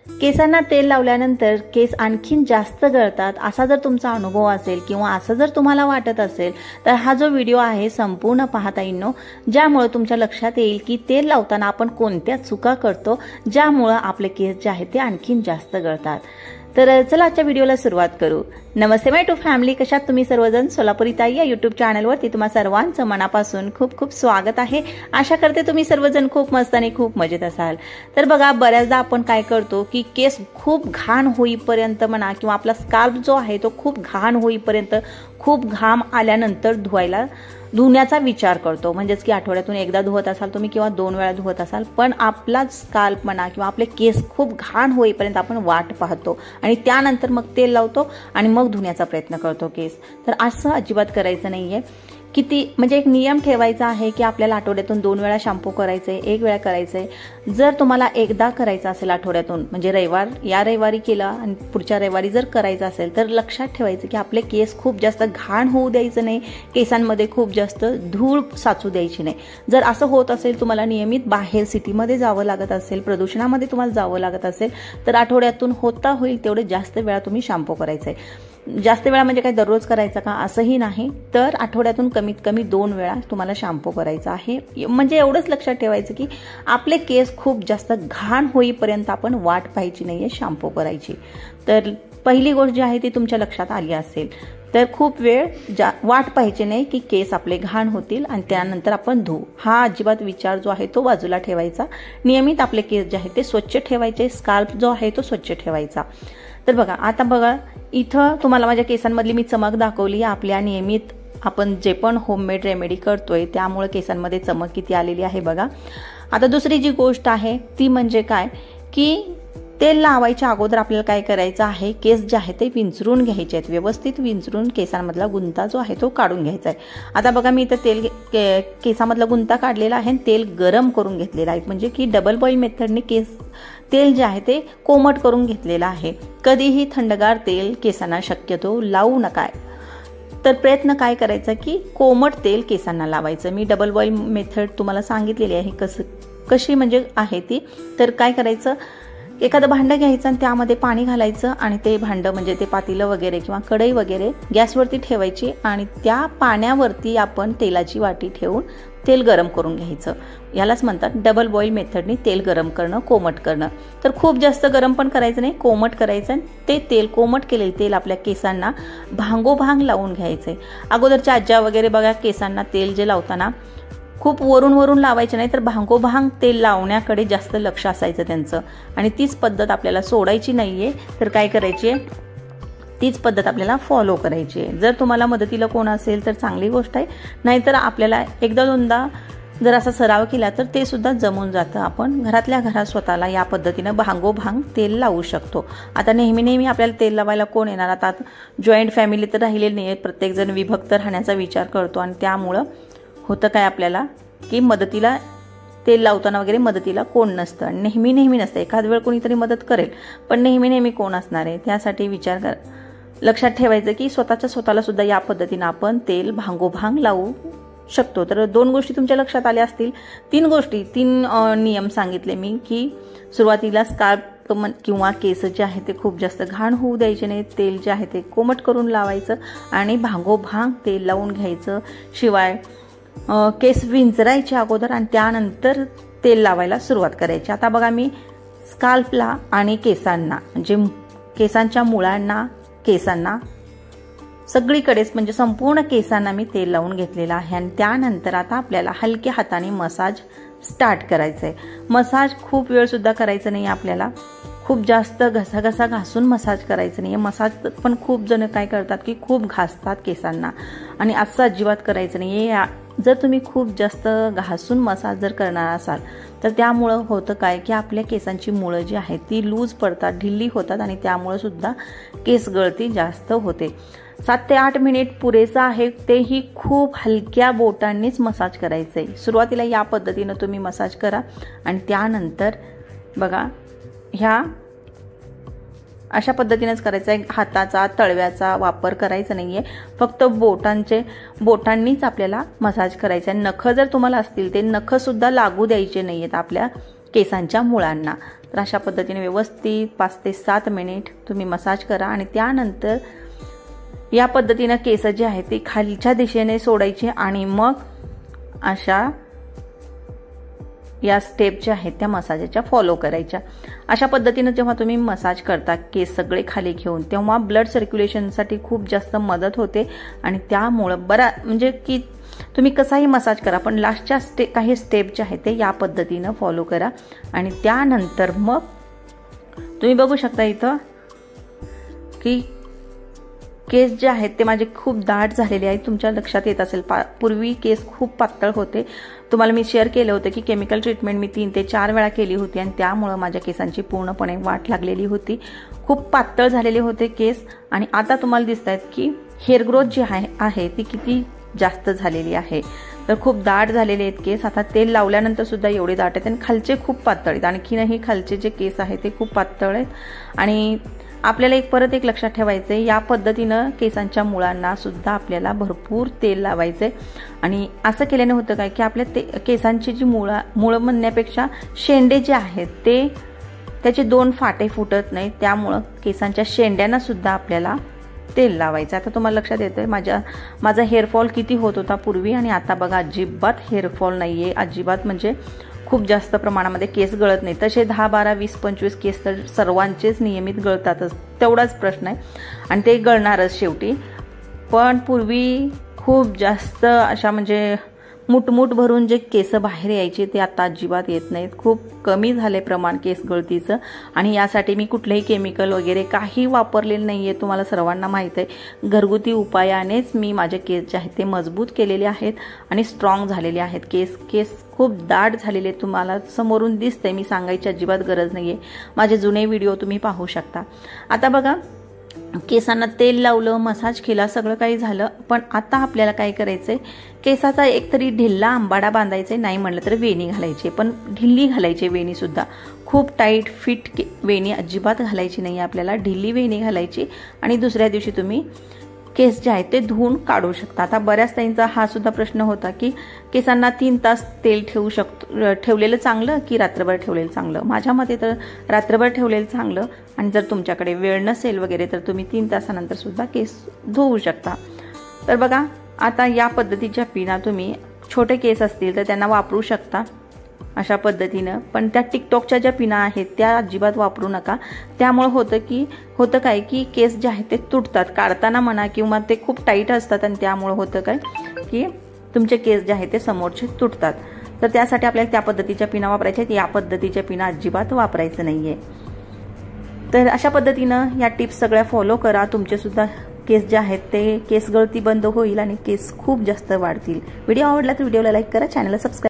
केसांना तेल लावल्यानंतर केस आणखीन जास्त गळतात असा जर तुमचा अनुभव असेल किंवा असं जर तुम्हाला वाटत असेल तर हा जो व्हिडिओ आहे संपूर्ण पाहताईनो, ज्यामुळे तुमच्या लक्षात येईल की तेल लावताना आपण कोणत्या चुका करतो ज्यामुळे आपले केस जे आहेत ते आणखीन जास्त गळतात। तर चला आजच्या व्हिडिओला सुरुवात करू। नमस्ते माय टू फॅमिली, कशात तुम्ही सर्वजण? सोलापुरी ताई या यूट्यूब चॅनलवरती तुम्हा सर्वांचं मनापासून खूप खूप स्वागत आहे। आशा करते तुम्ही सर्वजण खूप मस्त आणि खूप मजेत असाल। तर बघा, बऱ्याचदा आपण काय करतो की केस खूप घाण होईपर्यंत म्हणा किंवा आपला स्काल्प जो आहे तो खूप घाण होईपर्यंत, खूप घाम आल्यानंतर धुण्याचा विचार करतो। म्हणजेच की आठवड्यातून एकदा धुवत असाल तुम्ही किंवा 2 वेळा धुवत असाल, पण आपला स्काल्प म्हणा किंवा आपले केस खूप घाण होईपर्यंत आपण वाट पाहतो आणि त्यानंतर मग तेल लावतो आणि मग धुण्याचा प्रयत्न करतो केस। तर असं अजिबात करायचं नाहीये। म्हणजे एक नियम ठेवायचा आहे की आपल्याला आठवड्यातून 2 वेळा शॅम्पू करायचे, 1 वेळा करायचे। जर तुम्हाला एकदा करायचं असेल आठवड्यातून, म्हणजे या रविवारी केला आणि पुढच्या रविवारी जर करायचं असेल तर लक्षात ठेवायचं की आपले केस खूप जास्त घाण होऊ द्यायचं नाही, केसांमध्ये खूप जास्त धूळ साचू द्यायची नाही। जर असं होत असेल, तुम्हाला नियमित बाहेर सिटीमध्ये जावं लागत असेल, प्रदूषणामध्ये तुम्हाला जावं लागत असेल, तर आठवड्यातून होता होईल तेवढे जास्त वेळा तुम्ही शॅम्पू करायचे। जास्त वेळा म्हणजे काय दररोज करायचा का असंही नाही, तर आठवड्यातून कमीत कमी 2 वेळा तुम्हाला शॅम्पू करायचा आहे। म्हणजे एवढंच लक्षात ठेवायचं की आपले केस खूप जास्त घाण होईपर्यंत आपण वाट पाहायची नाहीये शॅम्पू करायची। तर पहिली गोष्ट जी आहे ती तुमच्या लक्षात आली असेल, तर खूप वेळ वाट पाहायची नाही की केस आपले घाण होतील आणि त्यानंतर आपण धुवू, हा अजिबात विचार जो आहे तो बाजूला ठेवायचा। नियमित आपले केस जे आहेत ते स्वच्छ ठेवायचे, स्काल्प जो आहे तो स्वच्छ ठेवायचा। तर बघा, आता बघा इथं तुम्हाला माझ्या केसांमधली मी चमक दाखवली। आपल्या नियमित आपण जे पण होममेड रेमेडी करतोय त्यामुळे केसांमध्ये चमक किती आलेली आहे बघा। आता दुसरी जी गोष्ट आहे ती म्हणजे काय की तेल लावायच्या अगोदर आपल्याला काय करायचं आहे, केस जे आहे ते विंचरून घ्यायचे आहेत, व्यवस्थित विंचरून केसांमधला गुंता जो आहे तो काढून घ्यायचा आहे। आता बघा, मी इथं केसामधला गुंता काढलेला आहे, तेल गरम करून घेतलेला आहे, म्हणजे की डबल बॉईल मेथडने तेल जे आहे ते कोमट करून घेतलेलं आहे। कधीही थंडगार तेल केसांना शक्यतो लावू नका। तर प्रयत्न काय करायचा की कोमट तेल केसांना लावायचं। मी डबल बॉईल मेथड तुम्हाला सांगितलेली आहे कशी म्हणजे आहे ती। तर काय करायचं, एखादं भांडं घ्यायचं आणि त्यामध्ये पाणी घालायचं आणि ते भांडं म्हणजे ते पातेलं वगैरे किंवा कढई वगैरे गॅसवरती ठेवायची आणि त्या पाण्यावरती आपण तेलाची वाटी ठेवून तेल गरम करून घ्यायचं। यालाच म्हणतात डबल बॉईल मेथडने तेल गरम करणं, कोमट करणं। तर खूप जास्त गरम पण करायचं नाही, कोमट करायचं। ते तेल, कोमट केलेलं तेल आपल्या केसांना भांगोभांग लावून घ्यायचंय। अगोदरच्या आज्या वगैरे बघा, केसांना तेल जे लावताना खूप वरून लावायचे नाही, तर भांगोभांग तेल लावण्याकडे जास्त लक्ष असायचं त्यांचं, आणि तीच पद्धत आपल्याला सोडायची नाहीये। तर काय करायची, तीच पद्धत आपल्याला फॉलो करायची आहे। जर तुम्हाला मदतीला कोण असेल तर चांगली गोष्ट आहे, नाहीतर आपल्याला एकदा दोनदा जर असा सराव केला तर ते सुद्धा जमून जातं। आपण घरातल्या घरात स्वतःला या पद्धतीनं भांगोभांग तेल लावू शकतो। आता नेहमी आपल्याला तेल लावायला कोण येणार? आता जॉईंट फॅमिली तर राहिलेली नाही, प्रत्येकजण विभक्त राहण्याचा विचार करतो आणि त्यामुळं होतं काय आपल्याला की मदतीला तेल लावताना वगैरे मदतीला कोण नसतं आणि नेहमी नसतं। एखाद वेळ कोणीतरी मदत करेल, पण नेहमी कोण असणार आहे? त्यासाठी लक्षात ठेवायचं की स्वतःला सुद्धा या पद्धतीनं आपण तेल भांगोभांग लावू शकतो। तर 2 गोष्टी तुमच्या लक्षात आल्या असतील। 3 नियम सांगितले मी की सुरुवातीला स्काल्प किंवा केस जे आहे ते खूप जास्त घाण होऊ द्यायचे नाही, तेल जे आहे ते कोमट करून लावायचं आणि भांगोभांग तेल लावून घ्यायचं। शिवाय केस विंचरायचे अगोदर आणि त्यानंतर तेल लावायला सुरुवात करायची। आता बघा, मी स्काल्पला आणि केसांना म्हणजे केसांच्या मुळांना, केसांना सगळीकडेच म्हणजे संपूर्ण केसांना मी तेल लावून घेतलेलं आहे आणि त्यानंतर आता आपल्याला हलक्या हाताने मसाज स्टार्ट करायचंय। मसाज खूप वेळ सुद्धा करायचं नाही आपल्याला, खूप जास्त घसा घासून मसाज करायचं नाही। मसाज पण खूप जण काय करतात की खूप घासतात केसांना, आणि असं अजिबात करायचं नाही। जर तुम्ही खूप जास्त घासून मसाज जर करणार असाल तर त्यामुळं होतं काय की आपल्या केसांची मुळं जी आहेत ती लूज पडतात, ढिल्ली होतात आणि त्यामुळे सुद्धा केस गळती जास्त होते। 7 ते 8 मिनिट पुरेसा आहे, तेही खूप हलक्या बोटांनीच मसाज करायचंय। सुरुवातीला या पद्धतीनं तुम्ही मसाज करा आणि त्यानंतर बघा ह्या अशा पद्धतीनेच करायचं आहे। हाताचा, तळव्याचा वापर करायचा नाहीये, फक्त बोटांनीच आपल्याला मसाज करायचा आहे। नख जर तुम्हाला असतील ते नख सुद्धा लागू द्यायचे नाहीयेत आपल्या केसांच्या मुळांना। तर अशा पद्धतीने व्यवस्थित 5 ते 7 मिनिट तुम्ही मसाज करा आणि त्यानंतर या पद्धतीने केस जे आहेत ते खालच्या दिशेने सोडायचे आणि मग अशा या स्टेप ज्या आहेत त्या मसाजच्या फॉलो करायच्या। अशा पद्धतीने जेव्हा तुम्ही मसाज करता केस सगळे खाली घेऊन तेव्हा ब्लड सर्क्युलेशनसाठी खूप जास्त मदत होते आणि त्यामुळे म्हणजे की तुम्ही कसाही मसाज करा पण लास्टच्या काही स्टेप जे आहेत ते या पद्धतीने फॉलो करा आणि त्यानंतर मग तुम्ही बघू शकता इथं की केस जे आहेत ते माझे खूप दाट झालेले आहेत। तुमच्या लक्षात येत असेल पूर्वी केस खूप पातळ होते, तुम्हाला मी शेअर केलं होतं की केमिकल ट्रीटमेंट मी 3 ते 4 वेळा केली होती आणि त्यामुळे माझ्या केसांची पूर्णपणे वाट लागलेली होती, खूप पातळ झालेले होते केस आणि आता तुम्हाला दिसत आहेत की हेअर ग्रोथ जी आहे ती किती जास्त झालेली आहे। तर खूप दाट झालेले आहेत केस, आता तेल लावल्यानंतर सुद्धा एवढे दाट आहेत आणि खालचे खूप पातळ आहेत, आणखीनही खालचे जे केस आहेत ते खूप पातळ आहेत। आणि आपल्याला परत एक लक्षात ठेवायचं आहे, या पद्धतीनं केसांच्या मुळांना सुद्धा आपल्याला भरपूर तेल लावायचे आणि असं केल्याने होतं काय की आपल्या केसांची जी मुळं म्हणण्यापेक्षा शेंडे जे आहेत ते त्याचे 2 फाटे फुटत नाहीत, त्यामुळं केसांच्या शेंड्यांना सुद्धा आपल्याला तेल लावायचं। आता तुम्हाला लक्षात येतंय माझा हेअरफॉल किती होत होता पूर्वी आणि आता बघा अजिबात हेअरफॉल नाहीये, अजिबात म्हणजे खूप जास्त प्रमाणामध्ये केस गळत नाही। तसे 10, 12, 20, 25 केस तर सर्वांचेच नियमित गळतातच, तेवढाच प्रश्न आहे आणि ते गळणारच शेवटी। पण पूर्वी खूप जास्त अशा म्हणजे मुठमुठ भरून जे केस बाहेर यायचे ते आता अजिबात येत नाहीत, खूप कमी झाले प्रमाण केस गळतीचं आणि यासाठी मी कुठलेही केमिकल वगैरे काही वापरलेलं नाहीये, तुम्हाला सर्वांना माहित आहे। घरगुती उपायानेच मी माझे केस जे आहेत ते मजबूत केलेले आहेत आणि स्ट्रॉंग झालेले आहेत। केस खूप दाट झालेले तुम्हाला समोरून दिसतंय, मी सांगायची अजिबात गरज नाहीये, माझे जुने व्हिडिओ तुम्ही पाहू शकता। आता बघा केसांना तेल लावलं, मसाज केला, सगळं काही झालं, पण आता आपल्याला काय करायचंय, केसाचा एकतरी ढिल्ला आंबाडा बांधायचा, नाही म्हणलं तर वेणी घालायची, पण ढिल्ली घालायची वेणी सुद्धा, खूप टाईट फिट वेणी अजिबात घालायची नाही आपल्याला, ढिल्ली वेणी घालायची आणि दुसऱ्या दिवशी तुम्ही केस जे आहेत ते धुवून काढू शकता। आता बऱ्याच ताईंचा हा सुद्धा प्रश्न होता की केसांना 3 तास तेल ठेवलेलं चांगलं की रात्रभर ठेवलेलं चांगलं। माझ्या मते तर रात्रभर ठेवलेलं चांगलं आणि जर तुमच्याकडे वेळ नसेल वगैरे तर तुम्ही 3 तासानंतर सुद्धा केस धुवू शकता। तर बघा आता या पद्धतीच्या पिना तुम्ही छोटे केस असतील तर त्यांना वापरू शकता अशा पद्धतीनं, पण त्या टिकटॉकच्या ज्या पिना आहेत त्या अजिबात वापरू नका, त्यामुळे होतं काय की केस जे आहेत ते तुटतात काढताना म्हणा किंवा ते खूप टाईट असतात आणि त्यामुळे होतं काय की तुमचे केस जे आहेत ते समोरचे तुटतात। तर त्यासाठी आपल्याला त्या पद्धतीच्या पिना वापरायच्या आहेत, या पद्धतीच्या पिना अजिबात वापरायचं नाहीये। तर अशा पद्धतीनं या टिप्स सगळ्या फॉलो करा, तुमचे सुद्धा केस जे आहेत ते केस गळती बंद होईल आणि केस खूप जास्त वाढतील। व्हिडिओ आवडला तर व्हिडिओला लाईक करा, चॅनलला सबस्क्राईब